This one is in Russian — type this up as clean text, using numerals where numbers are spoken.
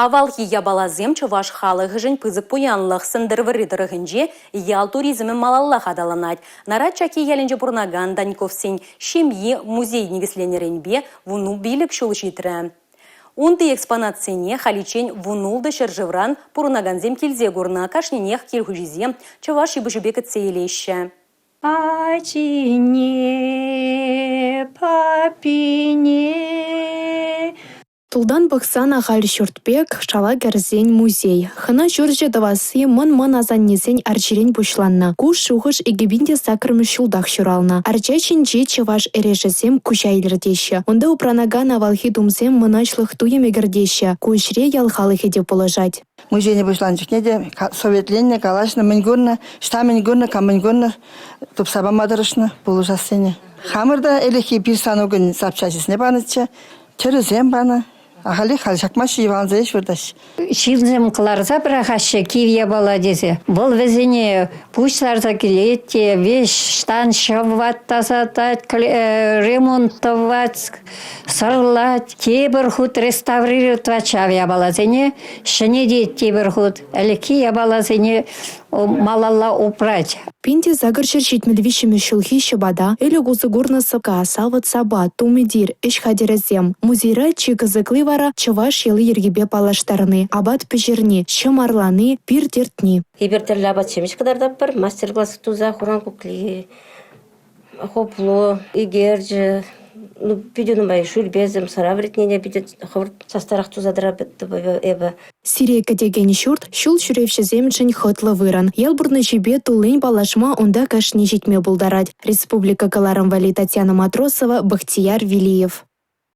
Авалхи ябалазем чуваш халыгыжын пызык пуянлых сындырвыры дырыгынже ял туризмі малаллах адаланать. Нарад чаки ялінже бурнаган Даньковсен шемье музей негісленеренбе вуну билік шулшитрі. Унты экспонатсене халичен вунулды шыржывран пурнаганзем килзе гурна кашненех килхужизем чуваш ебышыбек цейлеща. Пачине, папине. Тулдан бақсан ағал шүртпек шала гәрзен музей. Хына жүрже давасы мын азаннесен арчирен бұшланна. Куш шуғыш егебінде сакырмы шулдақ шурална. Арчачин же чеваш эрежесем кушайлердеші. Онда упранаган авалхи думсем мыначлық туем егердеші. Кушре ялхалыхе деп положать. Музейне бұшланчық неде советленне, калашны, мінгурны, шта мінгурны, кам мінгурны, тупсаба мадырышны бұлы жасыне. Хамырда әліхи бір сану күн сапчасысыне банычы, түрізем баны. Ағали қалшақмашы еванза еш вырдаш. Шилзем қыларза бірақашы кивия бала десе. Бұл везіне пучларза келетте, веш штан шават тазатать, ремонтовать, сырлать, тебір худ реставрировать вачавия бала зене, шыне дейт тебір худ, әліки бала зене малалла упрать. Пинти загырчыр жетмедвишіме шулхи шыбада, әлі гузы гурнасыка салват саба, тумедир, іш хадерезем. Музейра чигызыклы вара чываш елы ергебе палаштарны, абат пежерни, шымарланы, пир дертни. Ибертерлі абат шемеш қыдардап бір, мастер-классы туза, құран көклі, хопло, игерджі, пидюну бай шульбезем, саравретнене бидет, ховырт састарақ тузадыра бітті бәбі. Сирейка деген шурт, шул шүревшізем жын хытлы выран. Елбурны жебе тулын балашма онда кашни жетме булдарать. Республика Каларам Вали Татьяна Матросова, Бахтияр Вилиев.